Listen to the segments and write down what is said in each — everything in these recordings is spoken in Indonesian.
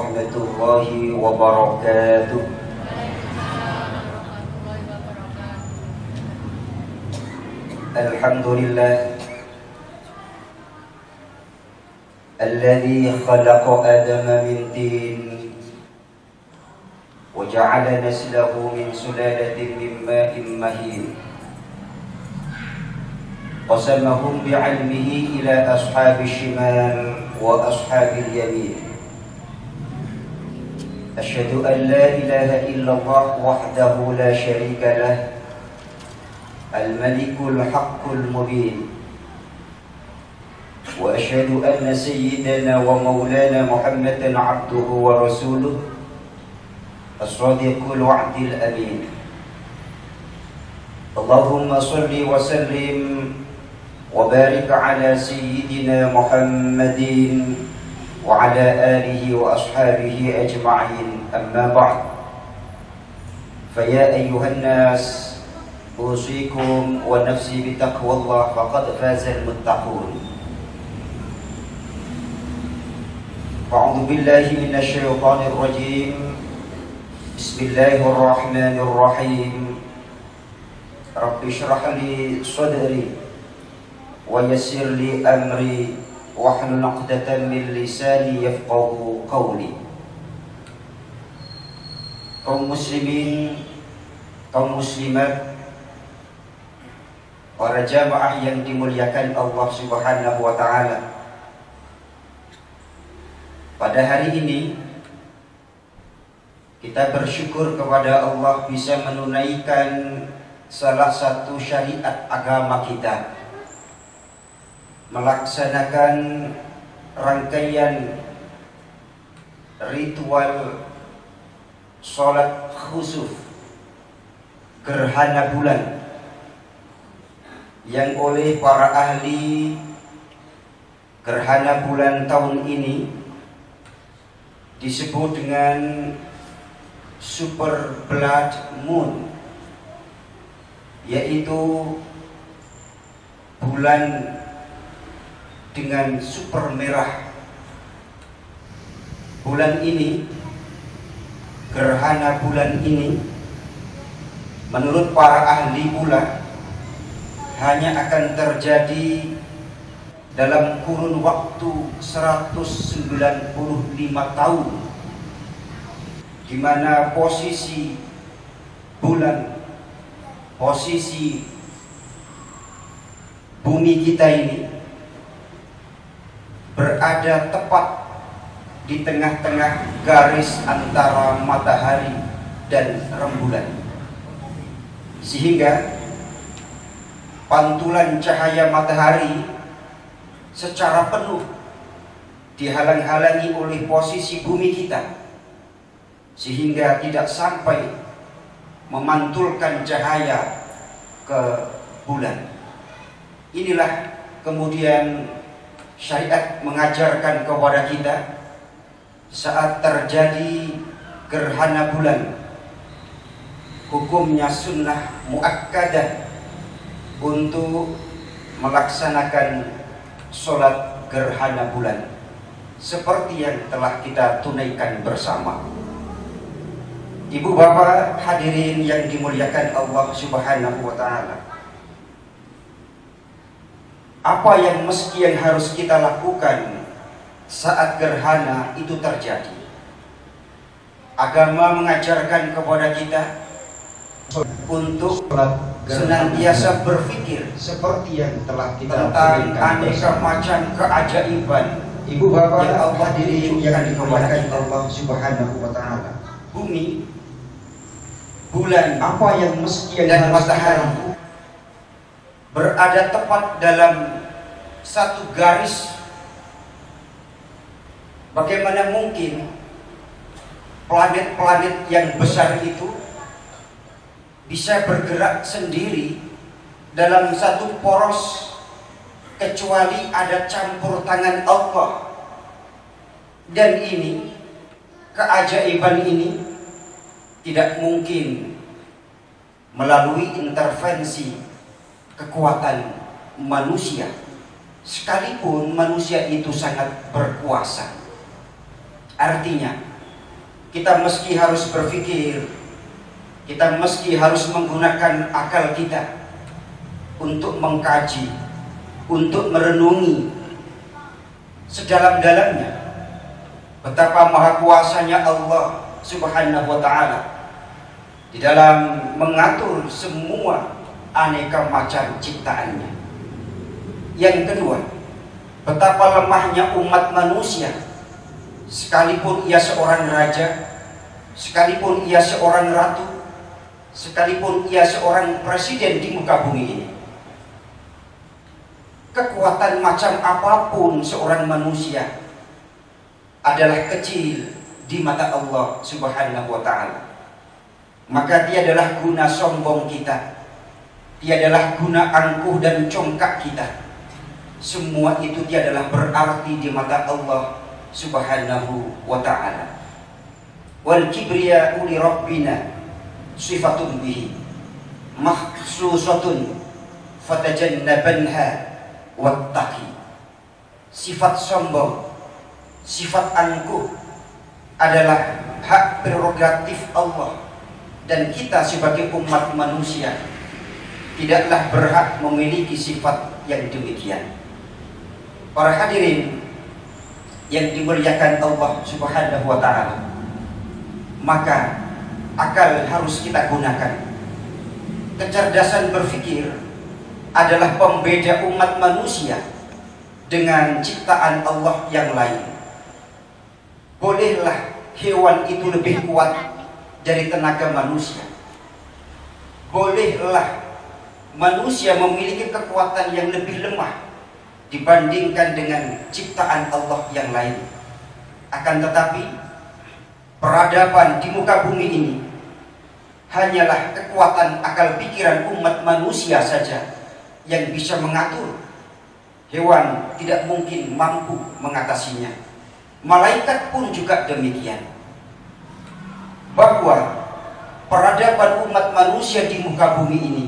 warahmatullahi wabarakatuh. Alhamdulillah alladzi khalaqa Adama min tin wa ja'ala naslahu min sulalatin min ma'in mahin. Qasamahum bi'ilmihi ila ashabi shimal wa ashabi yamin. Asyhadu an la ilaha illallah wahdahu la syarika lah, al-malikul haqqul mubin. Wa asyhadu anna sayyidana wa maulana Muhammadan abduhu wa rasuluh, as-sadiqul wa'dil amin. Allahumma salli wa sallim wa barik ala sayyidina Muhammadin wa ala alihi wa ashabihi ajma'in, amma ba'd. Faya ayyuhan nas, usikum wa nafsi bitaqwallah, faqad fazal muttaqun. A'udzu billahi minasy syaithanir rajim. Bismillahirrahmanirrahim. Rabbi shrah li sadri wa yassir li amri wahlul 'uqdatam min lisani yafqahu qawli. Kaum muslimin, kaum muslimat, para jamaah yang dimuliakan Allah Subhanahu wa taala. Pada hari ini kita bersyukur kepada Allah bisa menunaikan salah satu syariat agama kita, melaksanakan rangkaian ritual sholat khusuf gerhana bulan yang oleh para ahli gerhana bulan tahun ini disebut dengan super blood moon, yaitu bulan dengan super merah. Bulan ini, gerhana bulan ini, menurut para ahli bulan hanya akan terjadi dalam kurun waktu 195 tahun, di mana posisi bulan, posisi bumi kita ini berada tepat di tengah-tengah garis antara matahari dan rembulan, sehingga pantulan cahaya matahari secara penuh dihalang-halangi oleh posisi bumi kita, sehingga tidak sampai memantulkan cahaya ke bulan. Inilah kemudian syariat mengajarkan kepada kita saat terjadi gerhana bulan, hukumnya sunnah muakkadah untuk melaksanakan sholat gerhana bulan seperti yang telah kita tunaikan bersama. Ibu bapak hadirin yang dimuliakan Allah Subhanahu wa ta'ala, apa yang harus kita lakukan saat gerhana itu terjadi? Agama mengajarkan kepada kita untuk senantiasa berpikir seperti yang telah kita tentang aneka macam keajaiban ibu bapak yang Allah hadirin yang dimuliakan Allah Subhanahu wa ta'ala. Bumi, bulan, apa yang dan matahari berada tepat dalam satu garis. Bagaimana mungkin planet-planet yang besar itu bisa bergerak sendiri dalam satu poros kecuali ada campur tangan Allah? Dan ini, keajaiban ini tidak mungkin melalui intervensi kekuatan manusia, sekalipun manusia itu sangat berkuasa. Artinya, kita meski harus berpikir, kita meski harus menggunakan akal kita untuk mengkaji, untuk merenungi sedalam-dalamnya betapa maha kuasanya Allah Subhanahu wa ta'ala di dalam mengatur semua aneka macam ciptaannya. Yang kedua, betapa lemahnya umat manusia, sekalipun ia seorang raja, sekalipun ia seorang ratu, sekalipun ia seorang presiden di muka bumi ini. Kekuatan macam apapun seorang manusia adalah kecil di mata Allah Subhanahu wa ta'ala. Maka tiadalah guna sombong kita, tiadalah guna angkuh dan congkak kita. Semua itu tiadalah berarti di mata Allah Subhanahu wa ta'ala. Wal kibriya'u li rabbina sifatun bihi makhsusatun fatajannabanha wattaqi. Sifat sombong, sifat angkuh adalah hak prerogatif Allah, dan kita sebagai umat manusia tidaklah berhak memiliki sifat yang demikian. Para hadirin yang dimuliakan Allah Subhanahu wa ta'ala, maka akal harus kita gunakan. Kecerdasan berpikir adalah pembeda umat manusia dengan ciptaan Allah yang lain. Bolehlah hewan itu lebih kuat dari tenaga manusia, bolehlah manusia memiliki kekuatan yang lebih lemah dibandingkan dengan ciptaan Allah yang lain. Akan tetapi peradaban di muka bumi ini hanyalah kekuatan akal pikiran umat manusia saja yang bisa mengatur. Hewan tidak mungkin mampu mengatasinya, malaikat pun juga demikian. Bahwa peradaban umat manusia di muka bumi ini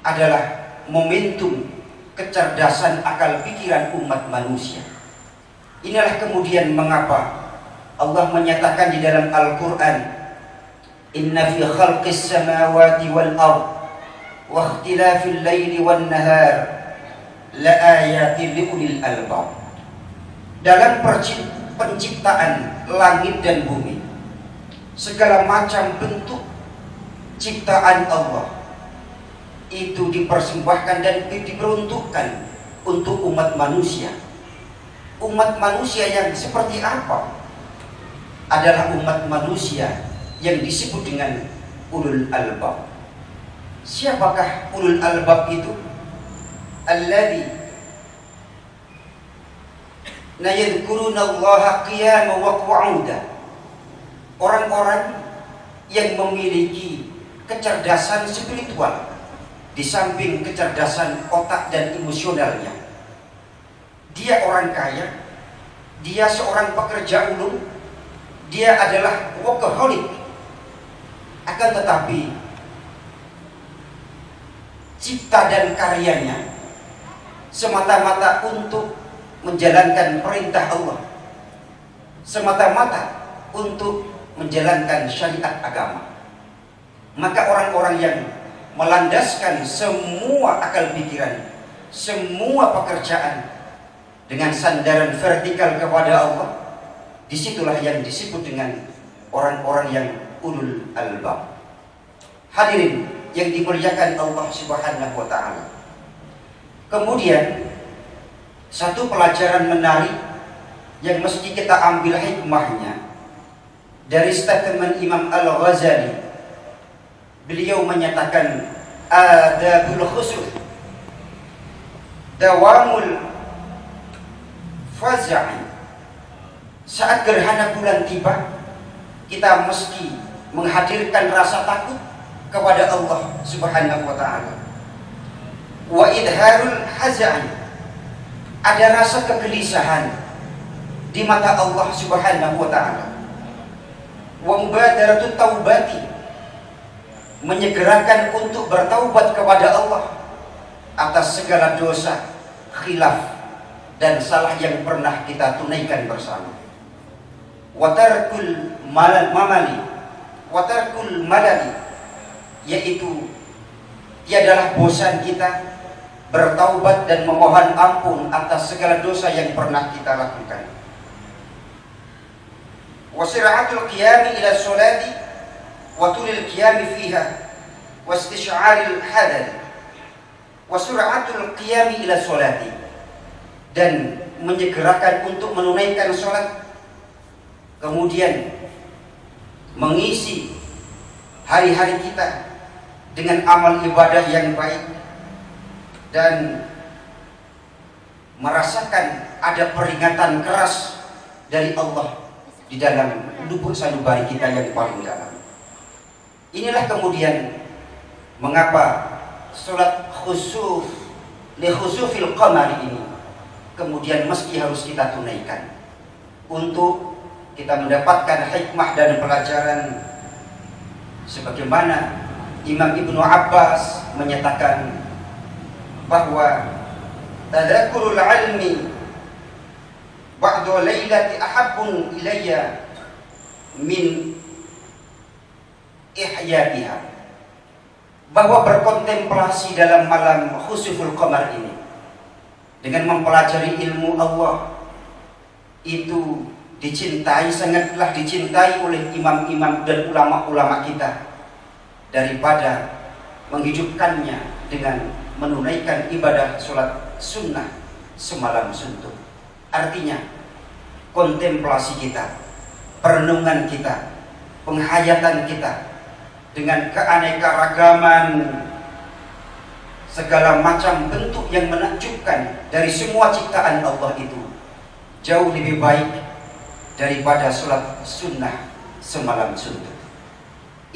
adalah momentum kecerdasan akal pikiran umat manusia. Inilah kemudian mengapa Allah menyatakan di dalam Al-Quran, inna fi khalqis samawati wal ard wa ikhtilafil laili wan nahar la ayatin li ulil albab. Dalam penciptaan langit dan bumi, segala macam bentuk ciptaan Allah itu dipersembahkan dan diperuntukkan untuk umat manusia. Umat manusia yang seperti apa? Adalah umat manusia yang disebut dengan ulul albab. Siapakah ulul albab itu? Alladzi yadhkuruna Allaha qiyaman wa qu'udan. Orang-orang yang memiliki kecerdasan spiritual di samping kecerdasan otak dan emosionalnya. Dia orang kaya, dia seorang pekerja ulung, dia adalah workaholic. Akan tetapi cipta dan karyanya semata-mata untuk menjalankan perintah Allah, semata-mata untuk menjalankan syariat agama. Maka orang-orang yang melandaskan semua akal pikiran, semua pekerjaan dengan sandaran vertikal kepada Allah, disitulah yang disebut dengan orang-orang yang ulul albab. Hadirin yang dimuliakan Allah Subhanahu wa ta'ala. Kemudian satu pelajaran menarik yang mesti kita ambil hikmahnya dari statement Imam Al-Ghazali. Beliau menyatakan adabul khusuf dawamul faza'i. Saat gerhana bulan tiba, kita mesti menghadirkan rasa takut kepada Allah Subhanahu wa ta'ala. Wa idharul haza'i, ada rasa kegelisahan di mata Allah Subhanahu wa ta'ala. Wa mubadaratut taubati, menyegerakan untuk bertaubat kepada Allah atas segala dosa, khilaf dan salah yang pernah kita tunaikan bersama. watarkul mamali, watarkul malali, yaitu tiadalah bosan kita bertaubat dan memohon ampun atas segala dosa yang pernah kita lakukan. Wasira'atul qiyami ila sholati wa tulil qiyami fiha wa istish'aril hadad. Wasira'atul qiyami ila sholati, dan menyegerakan untuk menunaikan sholat, kemudian mengisi hari-hari kita dengan amal ibadah yang baik, dan merasakan ada peringatan keras dari Allah di dalam lubuk sanubari kita yang paling dalam. Inilah kemudian mengapa sholat khusuf li khusufil qamari ini kemudian mesti harus kita tunaikan untuk kita mendapatkan hikmah dan pelajaran, sebagaimana Imam Ibnu Abbas menyatakan bahwa tadzakurul ilmi ba'da lailati ahabbun ilayya min ihya'iha, bahwa berkontemplasi dalam malam khusuful qamar ini dengan mempelajari ilmu Allah itu dicintai, sangatlah dicintai oleh imam-imam dan ulama-ulama kita daripada menghidupkannya dengan menunaikan ibadah sholat sunnah semalam suntuk. Artinya kontemplasi kita, perenungan kita, penghayatan kita dengan keanekaragaman segala macam bentuk yang menakjubkan dari semua ciptaan Allah itu jauh lebih baik daripada sholat sunnah semalam suntuk.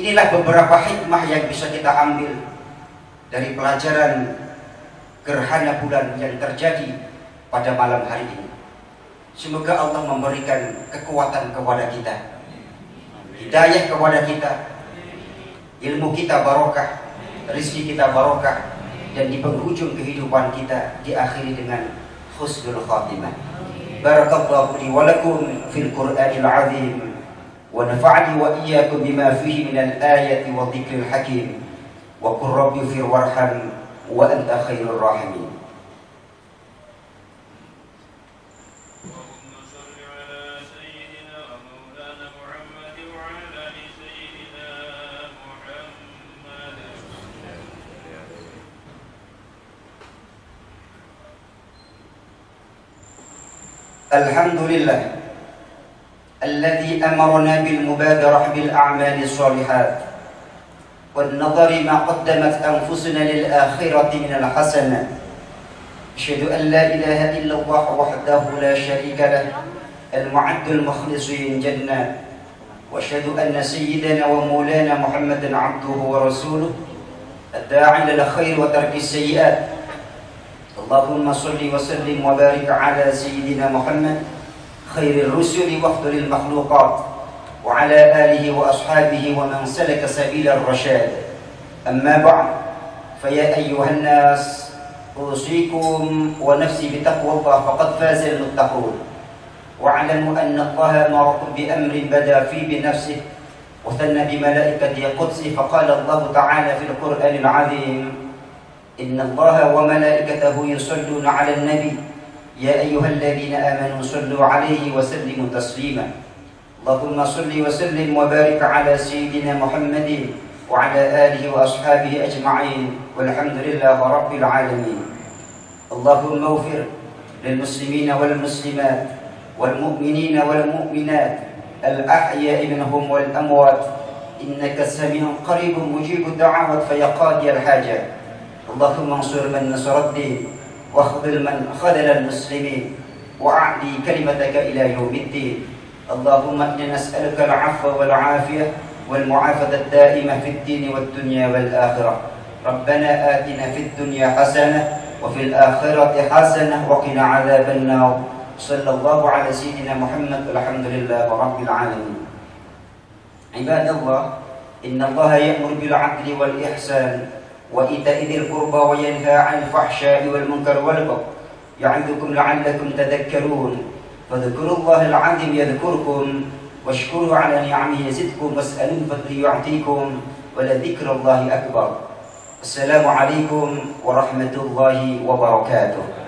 Inilah beberapa hikmah yang bisa kita ambil dari pelajaran gerhana bulan yang terjadi pada malam hari ini. Semoga Allah memberikan kekuatan kepada kita, hidayah kepada kita, ilmu kita barokah, rezeki kita barokah, dan di penghujung kehidupan kita diakhiri dengan husnul khatimah. Barakallahu li wa lakum fil Qur'anil azim wa nafa'ani wa iyyakum bima fihi minal ayati wa dhikril hakim. Wa qur rabbi fir warham wa anta khairur rahimin. Alhamdulillah alladzi amarna bil mubadarah bil a'mali shalihat wan nadhari ma qaddamat anfusuna lil akhirati min al hasanat. Asyhadu an la ilaha illallah wahdahu la syarika lah al mu'addul mukhlisin jannat, wa asyhadu anna sayyidana wa maulana Muhammadan 'abduhu wa rasuluh ad-da'i lil khair wa tarkis sayyi'at. Allahumma salli wa sallim wa barik ala sayyidina Muhammad khairil rusuli wa afdalil makhluqat wa ala alihi wa ashabihi wa man salaka sabilar rasyad. Amma ba'd, fa ya ayyuhan nas usikum wa nafsi bi taqwallah faqad faza al muttaqun. Wa 'alamu anna Allah amarakum bi amrin bada fi bi nafsihi wa thanna bi malaikatihi qudsi fa qala Allah ta'ala fil Qur'anil 'azim Inna Allah wa malaikatahu yusalluna 'alan nabi ya ayyuhalladzina amanu sallu 'alaihi wa sallimu taslima. Allahumma salli wa sallim wa barik 'ala sayyidina Muhammadin wa 'ala alihi wa ashabihi ajma'in walhamdulillahi rabbil alamin. Allahumma ighfir lil muslimina wal muslimat wal mu'minina wal mu'minat al ahya'i minhum wal amwat innaka sami'un qaribun mujibud da'awat fa ya qadiyal hajat. Allahumma ansur man nasara ad-din wa khudhil man khadhala al-muslimin wa a'li kalimataka ila yawmiddin. Allahumma inna nas'aluka al-'afwa wal 'afiyah wal mu'afata ad-da'imah fid din wad dunya wal akhirah. Rabbana atina fid dunya hasanah wa fil akhirati hasanah wa qina 'adzaban nar. Sallallahu ala sayyidina Muhammad walhamdulillahi rabbil alamin. Ibadallah, inna Allaha ya'muru bil 'adli wal ihsan وإيتاء ذي القربى وينهى عن الفحشاء والمنكر والبغي يعظكم لعلكم تذكرون فاذكروا الله العظيم يذكركم واشكروا على نعمه يزدكم واسألوا الفضل يعطيكم ولذكر الله أكبر. السلام عليكم ورحمة الله وبركاته.